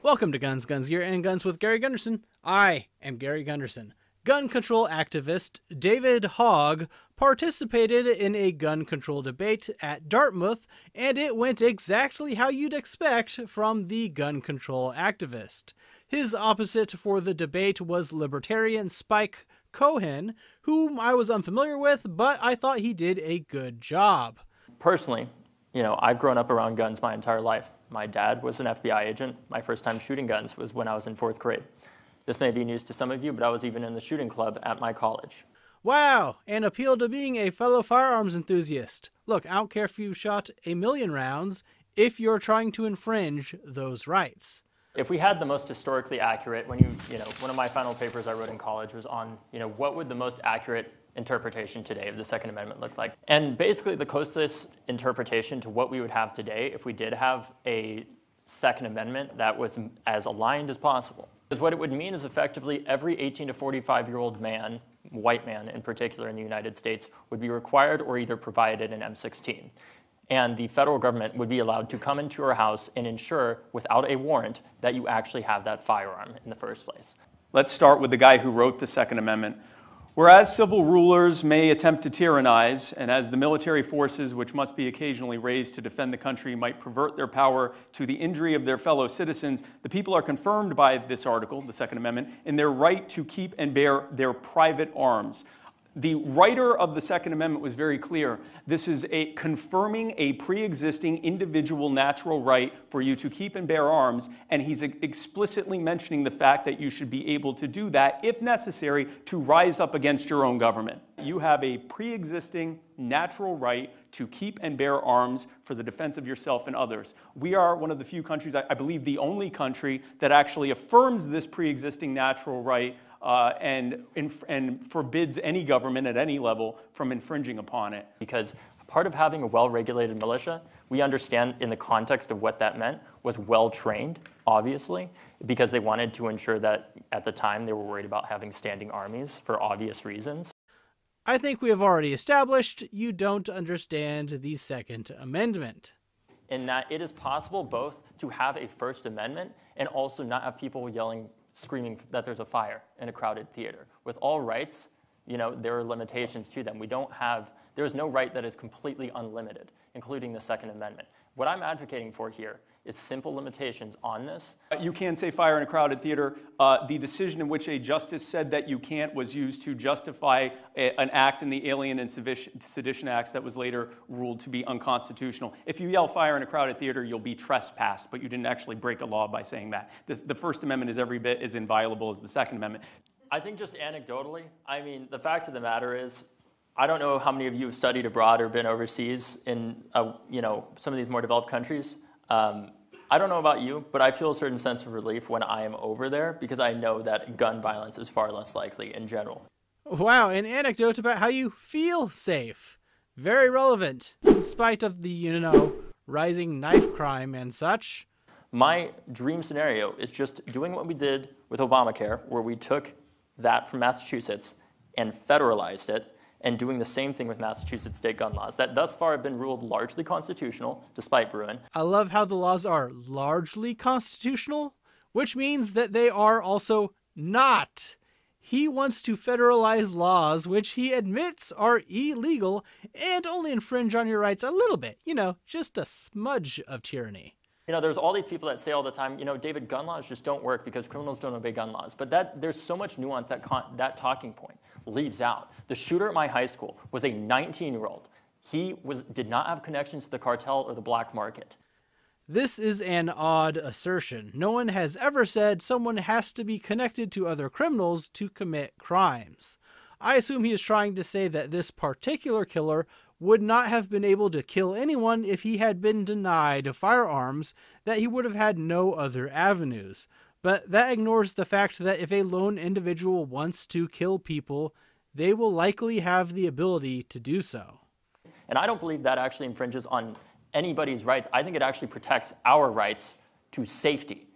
Welcome to Guns, Guns, Gear, and Guns with Gary Gunderson. I am Gary Gunderson. Gun control activist David Hogg participated in a gun control debate at Dartmouth, and it went exactly how you'd expect from the gun control activist. His opposite for the debate was libertarian Spike Cohen, whom I was unfamiliar with, but I thought he did a good job. Personally, I've grown up around guns my entire life. My dad was an FBI agent. My first time shooting guns was when I was in 4th grade. This may be news to some of you, but I was even in the shooting club at my college. Wow, an appeal to being a fellow firearms enthusiast. Look, I don't care if you shot 1,000,000 rounds if you're trying to infringe those rights. If we had the most historically accurate, one of my final papers I wrote in college was on, what would the most accurate interpretation today of the Second Amendment look like? And basically the closest interpretation to what we would have today if we did have a Second Amendment that was as aligned as possible. Because what it would mean is effectively every 18 to 45-year-old man, white man in particular in the United States, would be required or either provided an M16. And the federal government would be allowed to come into your house and ensure, without a warrant, that you actually have that firearm in the first place. Let's start with the guy who wrote the Second Amendment. Whereas civil rulers may attempt to tyrannize, and as the military forces, which must be occasionally raised to defend the country, might pervert their power to the injury of their fellow citizens, the people are confirmed by this article, the Second Amendment, in their right to keep and bear their private arms. The writer of the Second Amendment was very clear. This is confirming a pre-existing individual natural right for you to keep and bear arms, and he's explicitly mentioning the fact that you should be able to do that, if necessary, to rise up against your own government. You have a pre-existing natural right to keep and bear arms for the defense of yourself and others. We are one of the few countries, I believe the only country, that actually affirms this pre-existing natural right and forbids any government at any level from infringing upon it. Because part of having a well-regulated militia, we understand in the context of what that meant, was well-trained, obviously, because they wanted to ensure that at the time they were worried about having standing armies for obvious reasons. I think we have already established you don't understand the Second Amendment. In that it is possible both to have a First Amendment and also not have people yelling, screaming that there's a fire in a crowded theater. With all rights, there are limitations to them. There is no right that is completely unlimited, including the Second Amendment. What I'm advocating for here is simple limitations on this. You can say fire in a crowded theater. The decision in which a justice said that you can't was used to justify an act in the Alien and Sedition Acts that was later ruled to be unconstitutional. If you yell fire in a crowded theater, you'll be trespassed, but you didn't actually break a law by saying that. The First Amendment is every bit as inviolable as the Second Amendment. I think just anecdotally, the fact of the matter is, I don't know how many of you have studied abroad or been overseas in some of these more developed countries. I don't know about you, but I feel a certain sense of relief when I am over there because I know that gun violence is far less likely in general. Wow, an anecdote about how you feel safe. Very relevant, in spite of the, rising knife crime and such. My dream scenario is just doing what we did with Obamacare, where we took that from Massachusetts and federalized it, and doing the same thing with Massachusetts state gun laws that thus far have been ruled largely constitutional, despite Bruin. I love how the laws are largely constitutional, which means that they are also not. He wants to federalize laws which he admits are illegal and only infringe on your rights a little bit, just a smudge of tyranny. There's all these people that say all the time, David, gun laws just don't work because criminals don't obey gun laws. But there's so much nuance that talking point leaves out. The shooter at my high school was a 19-year-old. He did not have connections to the cartel or the black market. This is an odd assertion. No one has ever said someone has to be connected to other criminals to commit crimes. I assume he is trying to say that this particular killer would not have been able to kill anyone if he had been denied firearms, that he would have had no other avenues. But that ignores the fact that if a lone individual wants to kill people, they will likely have the ability to do so. And I don't believe that actually infringes on anybody's rights. I think it actually protects our rights to safety.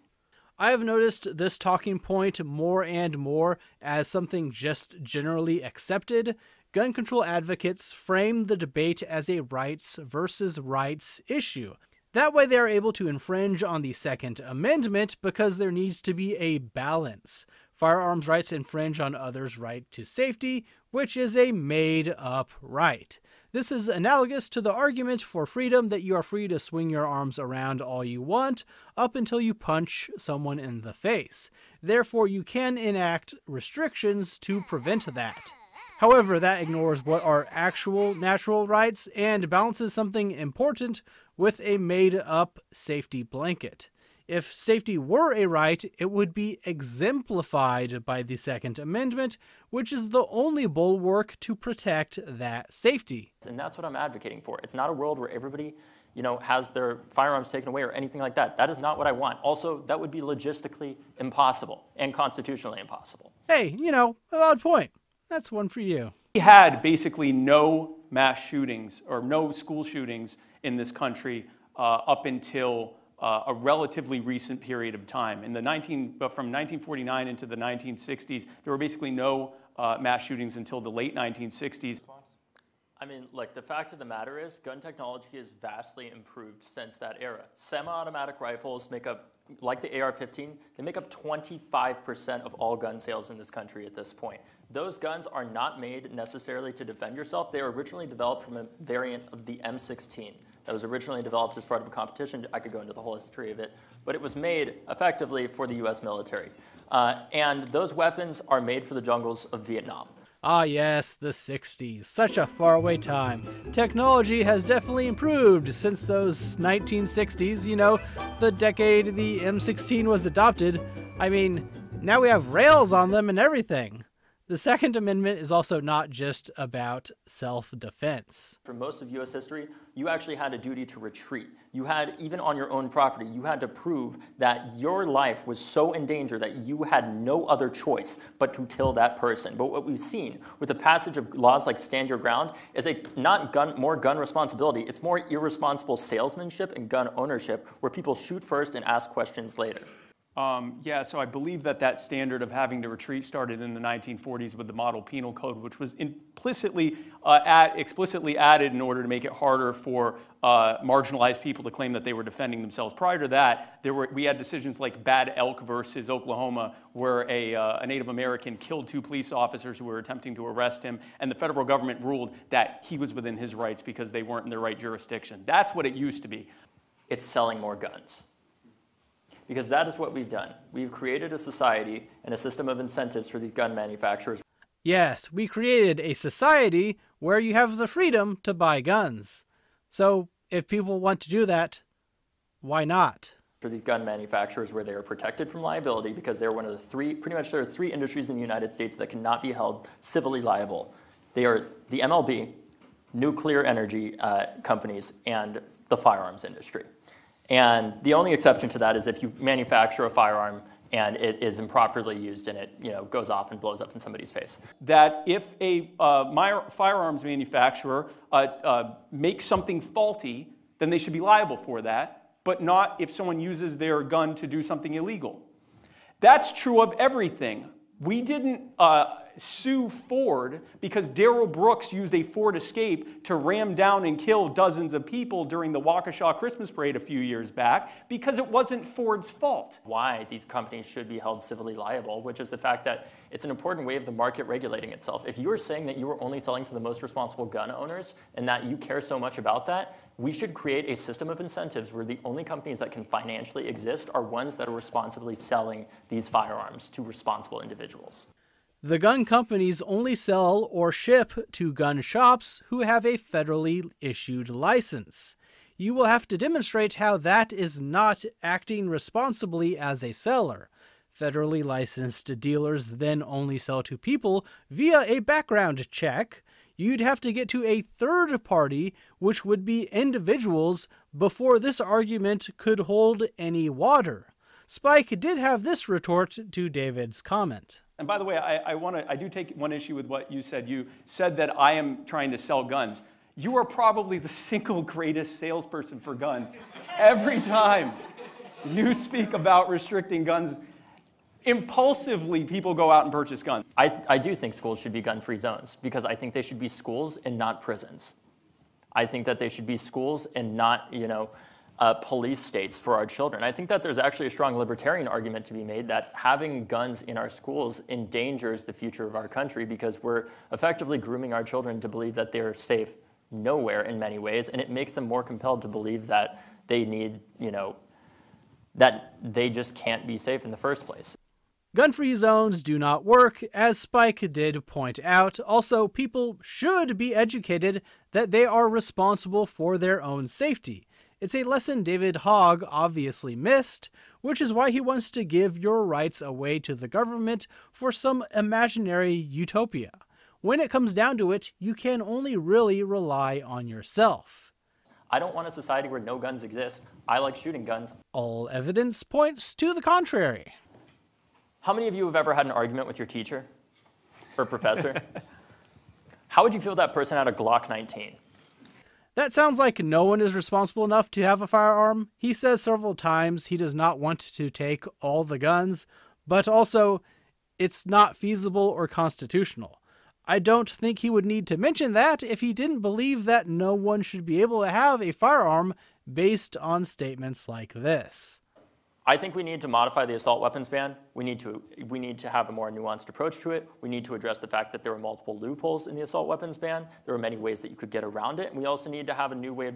I have noticed this talking point more and more as something just generally accepted. Gun control advocates frame the debate as a rights versus rights issue. That way they are able to infringe on the Second Amendment because there needs to be a balance. Firearms rights infringe on others' right to safety, which is a made-up right. This is analogous to the argument for freedom that you are free to swing your arms around all you want up until you punch someone in the face. Therefore, you can enact restrictions to prevent that. However, that ignores what are actual natural rights and balances something important with a made-up safety blanket. If safety were a right, it would be exemplified by the Second Amendment, which is the only bulwark to protect that safety. And that's what I'm advocating for. It's not a world where everybody, has their firearms taken away or anything like that. That is not what I want. Also, that would be logistically impossible and constitutionally impossible. Hey, a valid point. That's one for you. We had basically no mass shootings or no school shootings in this country up until a relatively recent period of time. From 1949 into the 1960s, there were basically no mass shootings until the late 1960s. I mean, the fact of the matter is, gun technology has vastly improved since that era. Semi-automatic rifles make up, like the AR-15, they make up 25% of all gun sales in this country at this point. Those guns are not made necessarily to defend yourself. They were originally developed from a variant of the M16 that was originally developed as part of a competition. I could go into the whole history of it, but it was made effectively for the US military. And those weapons are made for the jungles of Vietnam. Ah yes, the 60s. Such a faraway time. Technology has definitely improved since those 1960s, the decade the M16 was adopted. I mean, now we have rails on them and everything. The Second Amendment is also not just about self-defense. For most of US history, you actually had a duty to retreat. You had, even on your own property, you had to prove that your life was so in danger that you had no other choice but to kill that person. But what we've seen with the passage of laws like Stand Your Ground is more gun responsibility. It's more irresponsible salesmanship and gun ownership where people shoot first and ask questions later. So I believe that standard of having to retreat started in the 1940s with the Model Penal Code, which was explicitly added in order to make it harder for marginalized people to claim that they were defending themselves. Prior to that, we had decisions like Bad Elk versus Oklahoma, where a Native American killed 2 police officers who were attempting to arrest him, and the federal government ruled that he was within his rights because they weren't in their right jurisdiction. That's what it used to be. It's selling more guns. Because that is what we've done. We've created a society and a system of incentives for the gun manufacturers. Yes, we created a society where you have the freedom to buy guns. So if people want to do that, why not? For the gun manufacturers, where they are protected from liability because they're one of the there are 3 industries in the United States that cannot be held civilly liable. They are the MLB, nuclear energy companies, and the firearms industry. And the only exception to that is if you manufacture a firearm and it is improperly used and it goes off and blows up in somebody's face. That if a firearms manufacturer makes something faulty, then they should be liable for that, but not if someone uses their gun to do something illegal. That's true of everything. We didn't sue Ford because Darrell Brooks used a Ford Escape to ram down and kill dozens of people during the Waukesha Christmas parade a few years back, because it wasn't Ford's fault. Why these companies should be held civilly liable, which is the fact that it's an important way of the market regulating itself. If you were saying that you were only selling to the most responsible gun owners and that you care so much about that, we should create a system of incentives where the only companies that can financially exist are ones that are responsibly selling these firearms to responsible individuals. The gun companies only sell or ship to gun shops who have a federally issued license. You will have to demonstrate how that is not acting responsibly as a seller. Federally licensed dealers then only sell to people via a background check. You'd have to get to a third party, which would be individuals, before this argument could hold any water. Spike did have this retort to David's comment. And by the way, I do take one issue with what you said. You said that I am trying to sell guns. You are probably the single greatest salesperson for guns. Every time you speak about restricting guns, impulsively people go out and purchase guns. I do think schools should be gun-free zones because I think they should be schools and not prisons. I think that they should be schools and not, police states for our children. I think that there's actually a strong libertarian argument to be made that having guns in our schools endangers the future of our country because we're effectively grooming our children to believe that they're safe nowhere in many ways, and it makes them more compelled to believe that they need, that they just can't be safe in the first place. Gun-free zones do not work, as Spike did point out. Also, people should be educated that they are responsible for their own safety. It's a lesson David Hogg obviously missed, which is why he wants to give your rights away to the government for some imaginary utopia. When it comes down to it, you can only really rely on yourself. I don't want a society where no guns exist. I like shooting guns. All evidence points to the contrary. How many of you have ever had an argument with your teacher or professor? How would you feel if that person had a Glock 19? That sounds like no one is responsible enough to have a firearm. He says several times he does not want to take all the guns, but also it's not feasible or constitutional. I don't think he would need to mention that if he didn't believe that no one should be able to have a firearm based on statements like this. I think we need to modify the assault weapons ban. We need to have a more nuanced approach to it. We need to address the fact that there are multiple loopholes in the assault weapons ban. There are many ways that you could get around it. And we also need to have a new way of,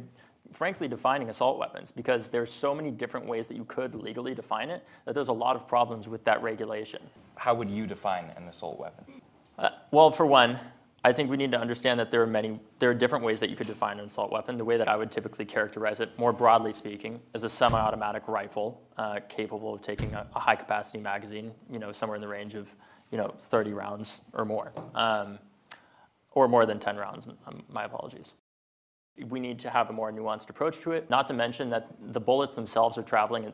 frankly, defining assault weapons, because there's so many different ways that you could legally define it that there's a lot of problems with that regulation. How would you define an assault weapon? Well, for one, I think we need to understand that there are different ways that you could define an assault weapon. The way that I would typically characterize it, more broadly speaking, is a semi-automatic rifle capable of taking a high-capacity magazine, somewhere in the range of, 30 rounds or more than 10 rounds. My apologies. We need to have a more nuanced approach to it. Not to mention that the bullets themselves are traveling at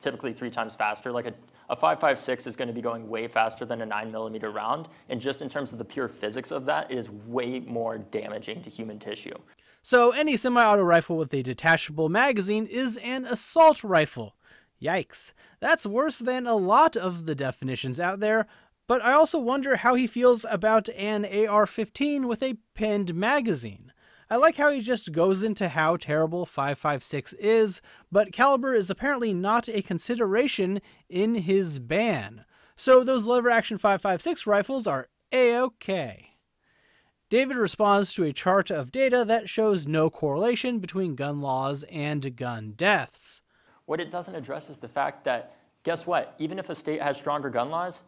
typically three times faster. Like a 5.56 is going to be going way faster than a 9mm round, and just in terms of the pure physics of that, it is way more damaging to human tissue. So any semi-auto rifle with a detachable magazine is an assault rifle. Yikes. That's worse than a lot of the definitions out there, but I also wonder how he feels about an AR-15 with a pinned magazine. I like how he just goes into how terrible 5.56 is, but caliber is apparently not a consideration in his ban. So those lever-action 5.56 rifles are A-okay. David responds to a chart of data that shows no correlation between gun laws and gun deaths. What it doesn't address is the fact that, guess what? Even if a state has stronger gun laws,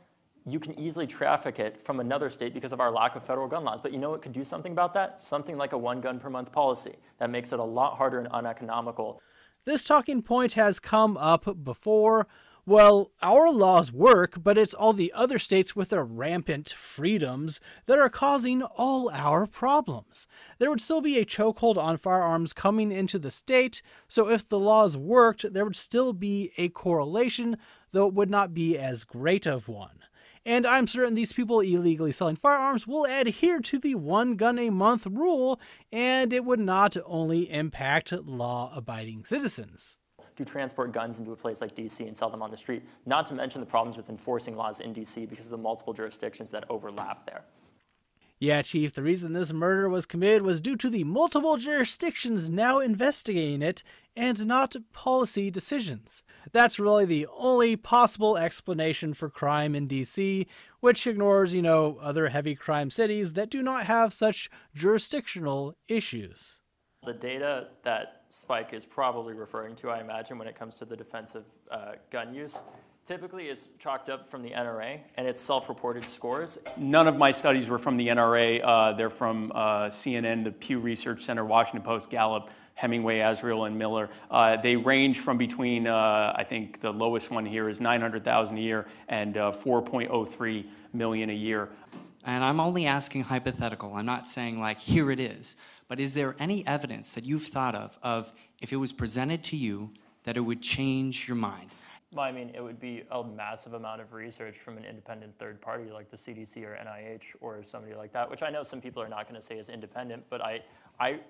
you can easily traffic it from another state because of our lack of federal gun laws. But you know what could do something about that? Something like a one gun per month policy. That makes it a lot harder and uneconomical. This talking point has come up before. Well, our laws work, but it's all the other states with their rampant freedoms that are causing all our problems. There would still be a chokehold on firearms coming into the state, so if the laws worked, there would still be a correlation, though it would not be as great of one. And I'm certain these people illegally selling firearms will adhere to the one gun a month rule, and it would not only impact law-abiding citizens. To transport guns into a place like DC and sell them on the street, not to mention the problems with enforcing laws in DC because of the multiple jurisdictions that overlap there. Yeah, Chief, the reason this murder was committed was due to the multiple jurisdictions now investigating it, and not policy decisions. That's really the only possible explanation for crime in DC, which ignores, other heavy crime cities that do not have such jurisdictional issues. The data that Spike is probably referring to, I imagine, when it comes to the defensive gun use, typically is chalked up from the NRA, and it's self-reported scores. None of my studies were from the NRA. They're from CNN, the Pew Research Center, Washington Post, Gallup, Hemingway, Azriel, and Miller. They range from between, I think the lowest one here is 900,000 a year and 4.03 million a year. And I'm only asking hypothetical. I'm not saying like, here it is. But is there any evidence that you've thought of if it was presented to you, that it would change your mind? Well, I mean, it would be a massive amount of research from an independent third party like the CDC or NIH or somebody like that, which I know some people are not going to say is independent, but I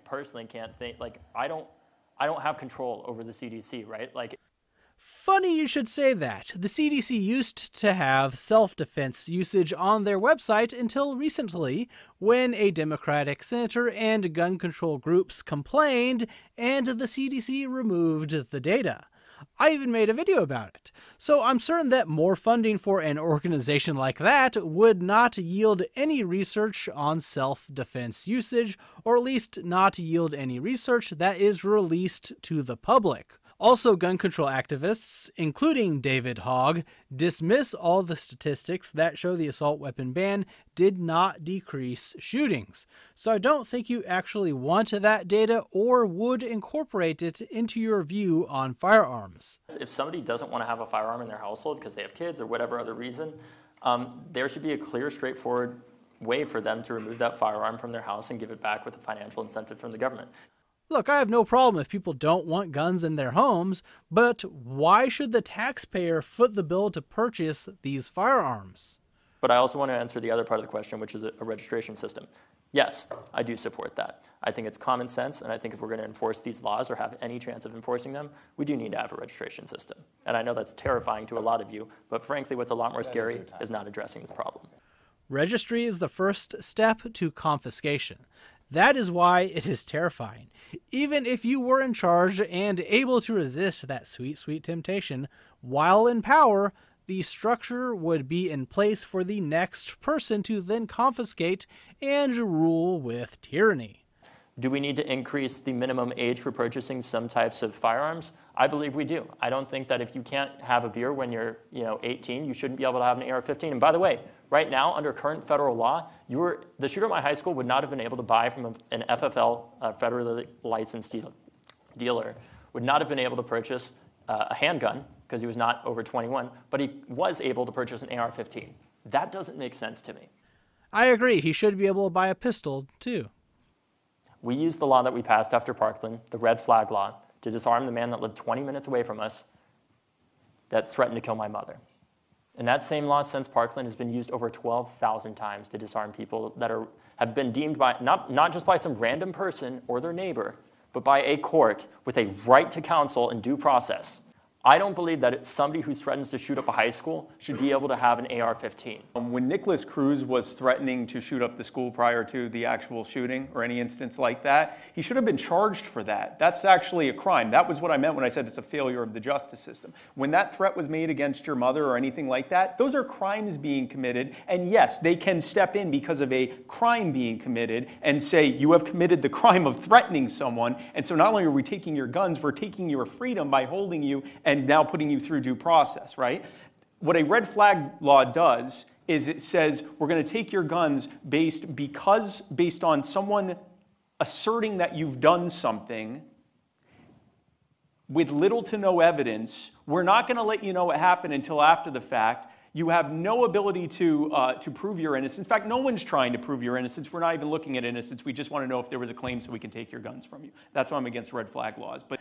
personally can't think, I don't have control over the CDC, right? Funny you should say that. The CDC used to have self-defense usage on their website until recently, when a Democratic senator and gun control groups complained and the CDC removed the data. I even made a video about it. So I'm certain that more funding for an organization like that would not yield any research on self-defense usage, or at least not yield any research that is released to the public. Also, gun control activists, including David Hogg, dismiss all the statistics that show the assault weapon ban did not decrease shootings. So I don't think you actually want that data or would incorporate it into your view on firearms. If somebody doesn't want to have a firearm in their household because they have kids or whatever other reason, there should be a clear, straightforward way for them to remove that firearm from their house and give it back with a financial incentive from the government. Look, I have no problem if people don't want guns in their homes, but why should the taxpayer foot the bill to purchase these firearms? But I also want to answer the other part of the question, which is a registration system. Yes, I do support that. I think it's common sense, and I think if we're going to enforce these laws or have any chance of enforcing them, we do need to have a registration system. And I know that's terrifying to a lot of you, but frankly, what's a lot more scary is not addressing this problem. Registry is the first step to confiscation. That is why it is terrifying. Even if you were in charge and able to resist that sweet, sweet temptation, while in power, the structure would be in place for the next person to then confiscate and rule with tyranny. Do we need to increase the minimum age for purchasing some types of firearms? I believe we do. I don't think that if you can't have a beer when you're 18, you shouldn't be able to have an AR-15. And by the way, right now, under current federal law, the shooter at my high school would not have been able to buy from an FFL, federally licensed dealer, would not have been able to purchase a handgun because he was not over 21, but he was able to purchase an AR-15. That doesn't make sense to me. I agree. He should be able to buy a pistol, too. We used the law that we passed after Parkland, the red flag law, to disarm the man that lived 20 minutes away from us that threatened to kill my mother. And that same law since Parkland has been used over 12,000 times to disarm people that have been deemed by, not just by some random person or their neighbor, but by a court with a right to counsel and due process. I don't believe that it's somebody who threatens to shoot up a high school should be able to have an AR-15. When Nicholas Cruz was threatening to shoot up the school prior to the actual shooting or any instance like that, he should have been charged for that. That's actually a crime. That was what I meant when I said it's a failure of the justice system. When that threat was made against your mother or anything like that, those are crimes being committed. And yes, they can step in because of a crime being committed and say, you have committed the crime of threatening someone. And so not only are we taking your guns, we're taking your freedom by holding you and now putting you through due process, right? What a red flag law does is it says we're going to take your guns based on someone asserting that you've done something with little to no evidence. We're not going to let you know what happened until after the fact. You have no ability to prove your innocence. In fact, no one's trying to prove your innocence. We're not even looking at innocence. We just want to know if there was a claim so we can take your guns from you. That's why I'm against red flag laws. But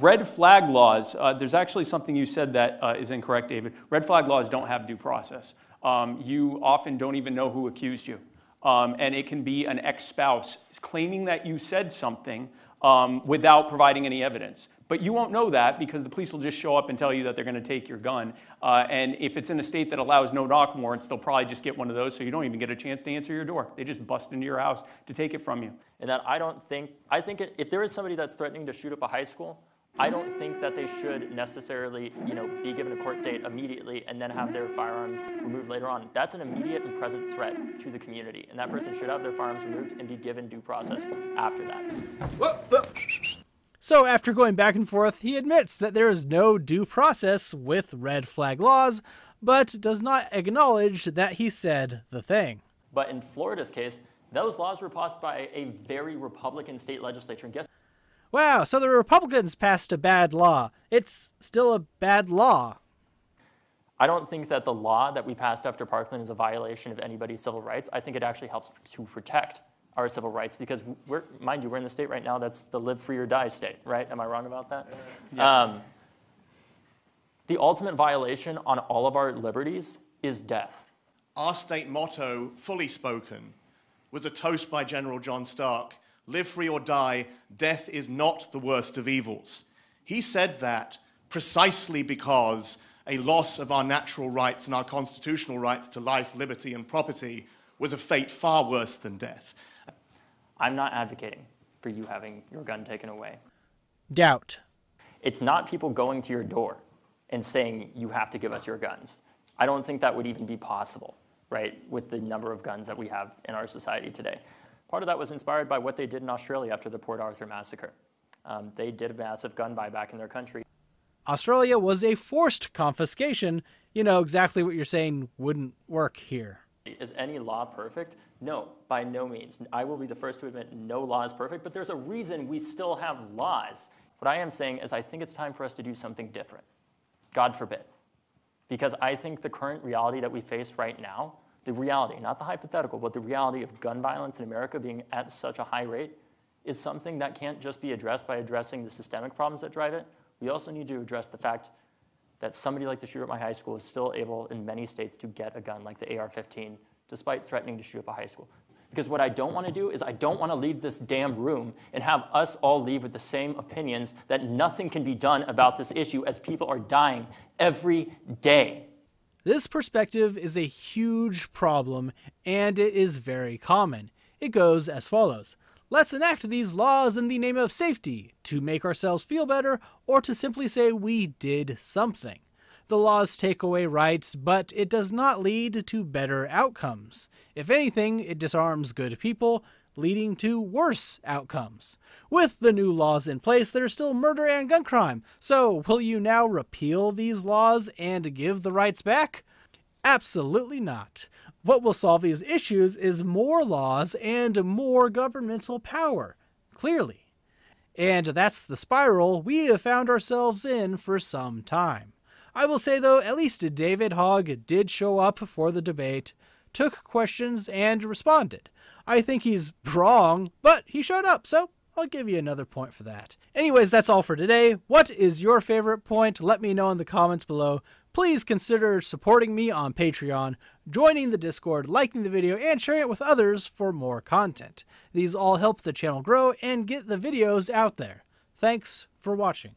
red flag laws, there's actually something you said that is incorrect, David. Red flag laws don't have due process. You often don't even know who accused you. And it can be an ex-spouse claiming that you said something without providing any evidence. But you won't know that because the police will just show up and tell you that they're going to take your gun. And if it's in a state that allows no knock warrants, they'll probably just get one of those so you don't even get a chance to answer your door. They just bust into your house to take it from you. And that I think if there is somebody that's threatening to shoot up a high school, I don't think that they should necessarily, be given a court date immediately and then have their firearm removed later on. That's an immediate and present threat to the community, and that person should have their firearms removed and be given due process after that. So after going back and forth, he admits that there is no due process with red flag laws, but does not acknowledge that he said the thing. But in Florida's case, those laws were passed by a very Republican state legislature. And guess Wow, so the Republicans passed a bad law. It's still a bad law. I don't think that the law that we passed after Parkland is a violation of anybody's civil rights. I think it actually helps to protect our civil rights because, mind you, we're in the state right now that's the live free or die state, right? Am I wrong about that? Yes. The ultimate violation on all of our liberties is death. Our state motto, fully spoken, was a toast by General John Stark: live free or die, death is not the worst of evils. He said that precisely because a loss of our natural rights and our constitutional rights to life, liberty, and property was a fate far worse than death. I'm not advocating for you having your gun taken away. Doubt. It's not people going to your door and saying, you have to give us your guns. I don't think that would even be possible, right, with the number of guns that we have in our society today. Part of that was inspired by what they did in Australia after the Port Arthur massacre. They did a massive gun buyback in their country. Australia was a forced confiscation. You know exactly what you're saying wouldn't work here. Is any law perfect? No, by no means. I will be the first to admit no law is perfect, but there's a reason we still have laws. What I am saying is I think it's time for us to do something different. God forbid. Because I think the current reality that we face right now, the reality, not the hypothetical, but the reality of gun violence in America being at such a high rate is something that can't just be addressed by addressing the systemic problems that drive it. We also need to address the fact that somebody like the shooter at my high school is still able in many states to get a gun like the AR-15 despite threatening to shoot up a high school. Because what I don't want to do is I don't want to leave this damn room and have us all leave with the same opinions that nothing can be done about this issue as people are dying every day. This perspective is a huge problem, and it is very common. It goes as follows. Let's enact these laws in the name of safety, to make ourselves feel better, or to simply say we did something. The laws take away rights, but it does not lead to better outcomes. If anything, it disarms good people, leading to worse outcomes. With the new laws in place, there's still murder and gun crime. So, will you now repeal these laws and give the rights back? Absolutely not. What will solve these issues is more laws and more governmental power, clearly. And that's the spiral we have found ourselves in for some time. I will say though, at least David Hogg did show up for the debate, took questions, and responded. I think he's wrong, but he showed up, so I'll give you another point for that. Anyways, that's all for today. What is your favorite point? Let me know in the comments below. Please consider supporting me on Patreon, joining the Discord, liking the video, and sharing it with others for more content. These all help the channel grow and get the videos out there. Thanks for watching.